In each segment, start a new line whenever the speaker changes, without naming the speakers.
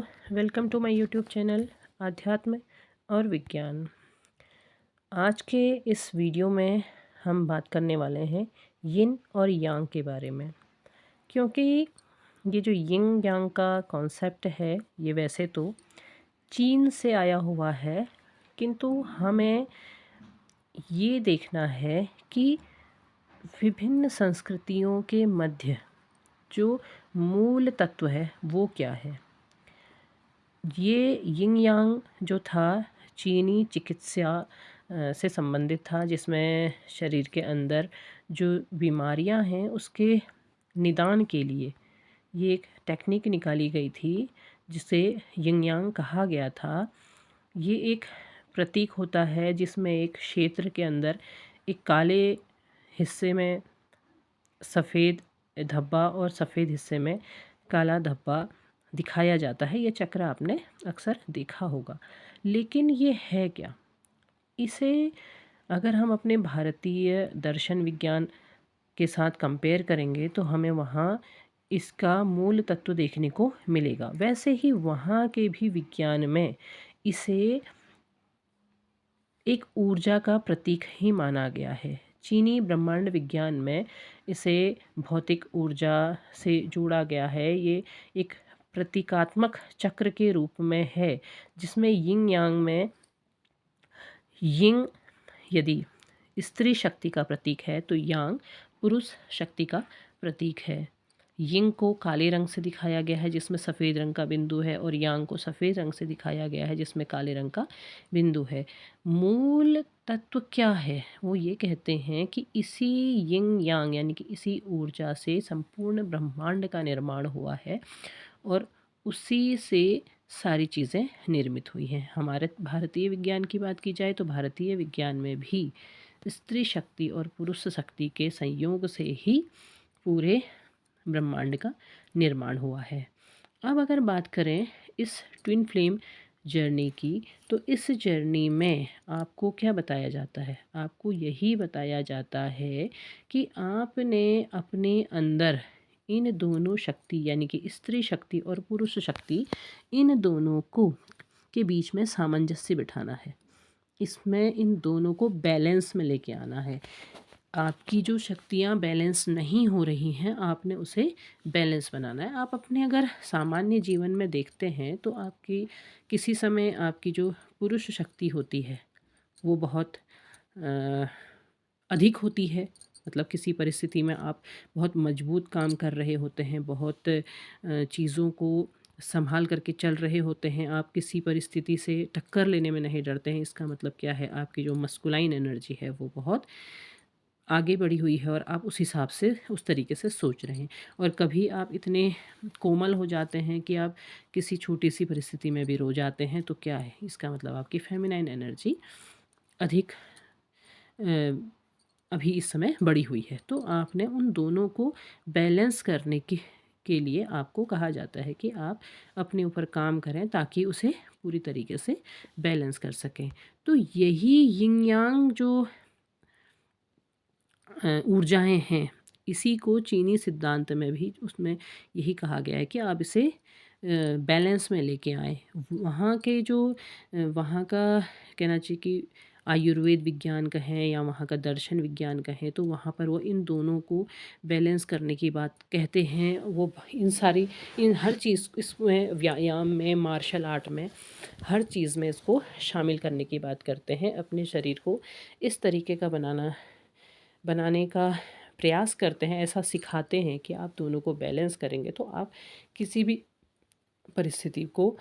Welcome to my YouTube channel आध्यात्म और विज्ञान। आज के इस वीडियो में हम बात करने वाले हैं यिन और यांग के बारे में, क्योंकि ये जो यिन यांग का कॉन्सेप्ट है ये वैसे तो चीन से आया हुआ है, किंतु हमें ये देखना है कि विभिन्न संस्कृतियों के मध्य जो मूल तत्व है वो क्या है। ये यिन यांग जो था चीनी चिकित्सा से संबंधित था, जिसमें शरीर के अंदर जो बीमारियां हैं उसके निदान के लिए ये एक टेक्निक निकाली गई थी जिसे यिन यांग कहा गया था। ये एक प्रतीक होता है जिसमें एक क्षेत्र के अंदर एक काले हिस्से में सफ़ेद धब्बा और सफ़ेद हिस्से में काला धब्बा दिखाया जाता है। ये चक्र आपने अक्सर देखा होगा, लेकिन ये है क्या? इसे अगर हम अपने भारतीय दर्शन विज्ञान के साथ कंपेयर करेंगे तो हमें वहाँ इसका मूल तत्व देखने को मिलेगा। वैसे ही वहाँ के भी विज्ञान में इसे एक ऊर्जा का प्रतीक ही माना गया है। चीनी ब्रह्मांड विज्ञान में इसे भौतिक ऊर्जा से जोड़ा गया है। ये एक प्रतीकात्मक चक्र के रूप में है, जिसमें यिन यांग में यिन यदि स्त्री शक्ति का प्रतीक है तो यांग पुरुष शक्ति का प्रतीक है। यिन को काले रंग से दिखाया गया है जिसमें सफ़ेद रंग का बिंदु है, और यांग को सफ़ेद रंग से दिखाया गया है जिसमें काले रंग का बिंदु है। मूल तत्व क्या है? वो ये कहते हैं कि इसी यिन यांग यानी कि इसी ऊर्जा से संपूर्ण ब्रह्मांड का निर्माण हुआ है और उसी से सारी चीज़ें निर्मित हुई हैं। हमारे भारतीय विज्ञान की बात की जाए तो भारतीय विज्ञान में भी स्त्री शक्ति और पुरुष शक्ति के संयोग से ही पूरे ब्रह्मांड का निर्माण हुआ है। अब अगर बात करें इस ट्विन फ्लेम जर्नी की, तो इस जर्नी में आपको क्या बताया जाता है? आपको यही बताया जाता है कि आपने अपने अंदर इन दोनों शक्ति यानी कि स्त्री शक्ति और पुरुष शक्ति, इन दोनों को के बीच में सामंजस्य बिठाना है। इसमें इन दोनों को बैलेंस में लेके आना है। आपकी जो शक्तियाँ बैलेंस नहीं हो रही हैं, आपने उसे बैलेंस बनाना है। आप अपने अगर सामान्य जीवन में देखते हैं तो आपकी किसी समय आपकी जो पुरुष शक्ति होती है वो बहुत अधिक होती है। मतलब किसी परिस्थिति में आप बहुत मजबूत काम कर रहे होते हैं, बहुत चीज़ों को संभाल करके चल रहे होते हैं, आप किसी परिस्थिति से टक्कर लेने में नहीं डरते हैं। इसका मतलब क्या है? आपकी जो मस्कुलाइन एनर्जी है वो बहुत आगे बढ़ी हुई है और आप उस हिसाब से उस तरीके से सोच रहे हैं। और कभी आप इतने कोमल हो जाते हैं कि आप किसी छोटी सी परिस्थिति में भी रो जाते हैं, तो क्या है? इसका मतलब आपकी फेमिनाइन एनर्जी अधिक अभी इस समय बढ़ी हुई है। तो आपने उन दोनों को बैलेंस करने के लिए आपको कहा जाता है कि आप अपने ऊपर काम करें ताकि उसे पूरी तरीके से बैलेंस कर सकें। तो यही यिन यांग जो ऊर्जाएं हैं, इसी को चीनी सिद्धांत में भी उसमें यही कहा गया है कि आप इसे बैलेंस में लेके आएँ। वहाँ के जो वहाँ का कहना चाहिए कि आयुर्वेद विज्ञान कहें या वहाँ का दर्शन विज्ञान कहें, तो वहाँ पर वो इन दोनों को बैलेंस करने की बात कहते हैं। वो इन हर चीज़ इसमें व्यायाम में, मार्शल आर्ट में, हर चीज़ में इसको शामिल करने की बात करते हैं। अपने शरीर को इस तरीके का बनाने का प्रयास करते हैं, ऐसा सिखाते हैं कि आप दोनों को बैलेंस करेंगे तो आप किसी भी परिस्थिति को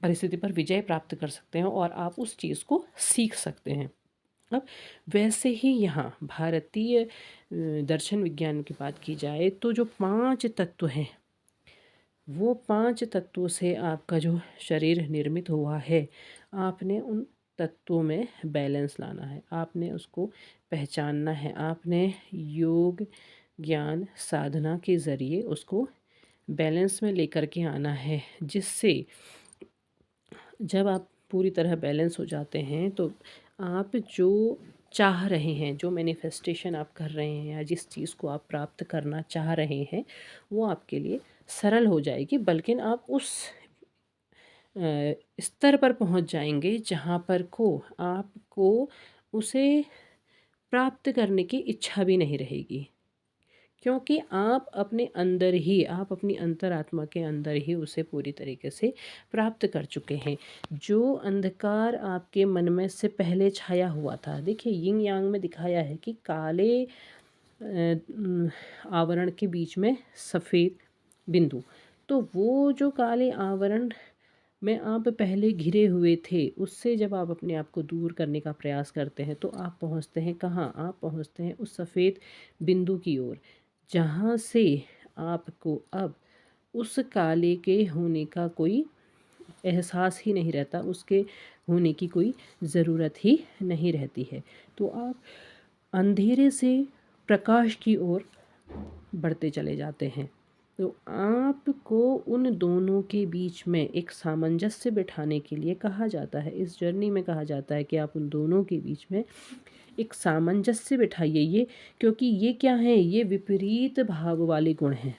परिस्थिति पर विजय प्राप्त कर सकते हैं और आप उस चीज़ को सीख सकते हैं। अब वैसे ही यहाँ भारतीय दर्शन विज्ञान की बात की जाए तो जो 5 तत्व हैं, वो 5 तत्वों से आपका जो शरीर निर्मित हुआ है, आपने उन तत्वों में बैलेंस लाना है, आपने उसको पहचानना है, आपने योग, ज्ञान, साधना के ज़रिए उसको बैलेंस में लेकर के आना है, जिससे जब आप पूरी तरह बैलेंस हो जाते हैं तो आप जो चाह रहे हैं, जो मैनिफेस्टेशन आप कर रहे हैं या जिस चीज़ को आप प्राप्त करना चाह रहे हैं, वो आपके लिए सरल हो जाएगी। बल्कि आप उस स्तर पर पहुंच जाएंगे जहां पर को आपको उसे प्राप्त करने की इच्छा भी नहीं रहेगी, क्योंकि आप अपनी अंतरात्मा के अंदर ही उसे पूरी तरीके से प्राप्त कर चुके हैं। जो अंधकार आपके मन में से पहले छाया हुआ था, देखिए यिंग यांग में दिखाया है कि काले आवरण के बीच में सफ़ेद बिंदु, तो वो जो काले आवरण में आप पहले घिरे हुए थे, उससे जब आप अपने आप को दूर करने का प्रयास करते हैं तो आप पहुंचते हैं कहाँ? आप पहुंचते हैं उस सफ़ेद बिंदु की ओर, जहाँ से आपको अब उस काले के होने का कोई एहसास ही नहीं रहता, उसके होने की कोई ज़रूरत ही नहीं रहती है। तो आप अंधेरे से प्रकाश की ओर बढ़ते चले जाते हैं। तो आपको उन दोनों के बीच में एक सामंजस्य बिठाने के लिए कहा जाता है, इस जर्नी में कहा जाता है कि आप उन दोनों के बीच में एक सामंजस्य बिठाइए। ये क्योंकि ये क्या है, ये विपरीत भाव वाले गुण हैं।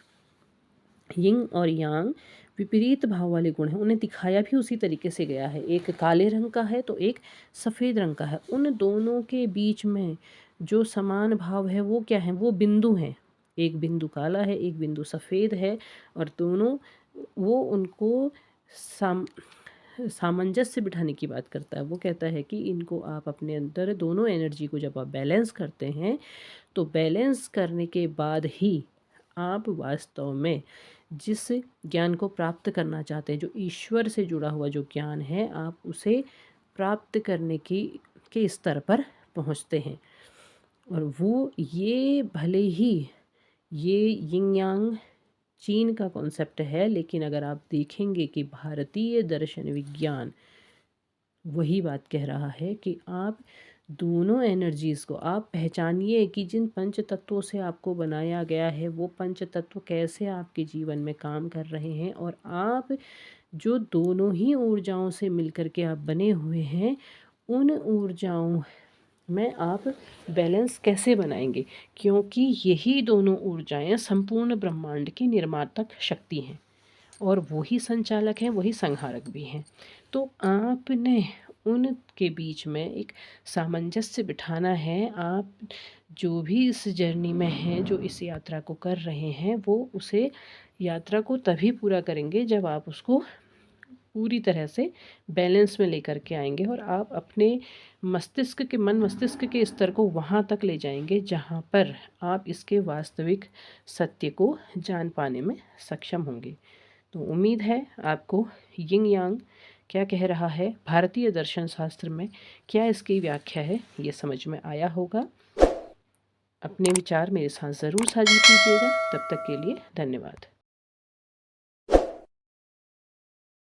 यिंग और यांग विपरीत भाव वाले गुण हैं, उन्हें दिखाया भी उसी तरीके से गया है। एक काले रंग का है तो एक सफ़ेद रंग का है। उन दोनों के बीच में जो समान भाव है वो क्या है? वो बिंदु हैं। एक बिंदु काला है, एक बिंदु सफ़ेद है, और दोनों वो उनको सामंजस्य बिठाने की बात करता है। वो कहता है कि इनको आप अपने अंदर दोनों एनर्जी को जब आप बैलेंस करते हैं, तो बैलेंस करने के बाद ही आप वास्तव में जिस ज्ञान को प्राप्त करना चाहते हैं, जो ईश्वर से जुड़ा हुआ जो ज्ञान है, आप उसे प्राप्त करने के स्तर पर पहुंचते हैं। और वो ये भले ही ये यिंग यांग चीन का कॉन्सेप्ट है, लेकिन अगर आप देखेंगे कि भारतीय दर्शन विज्ञान वही बात कह रहा है कि आप दोनों एनर्जीज़ को आप पहचानिए कि जिन पंच तत्वों से आपको बनाया गया है, वो पंच तत्व कैसे आपके जीवन में काम कर रहे हैं, और आप जो दोनों ही ऊर्जाओं से मिलकर के आप बने हुए हैं, उन ऊर्जाओं में आप बैलेंस कैसे बनाएंगे, क्योंकि यही दोनों ऊर्जाएं संपूर्ण ब्रह्मांड की निर्मातक शक्ति हैं, और वही संचालक हैं, वही संहारक भी हैं। तो आपने उनके बीच में एक सामंजस्य बिठाना है। आप जो भी इस जर्नी में हैं, जो इस यात्रा को कर रहे हैं, वो उसे यात्रा को तभी पूरा करेंगे जब आप उसको पूरी तरह से बैलेंस में लेकर के आएंगे, और आप अपने मन मस्तिष्क के स्तर को वहाँ तक ले जाएंगे जहाँ पर आप इसके वास्तविक सत्य को जान पाने में सक्षम होंगे। तो उम्मीद है आपको यिंग यांग क्या कह रहा है भारतीय दर्शन शास्त्र में, क्या इसकी व्याख्या है, ये समझ में आया होगा। अपने विचार मेरे साथ ज़रूर साझा कीजिएगा। तब तक के लिए धन्यवाद।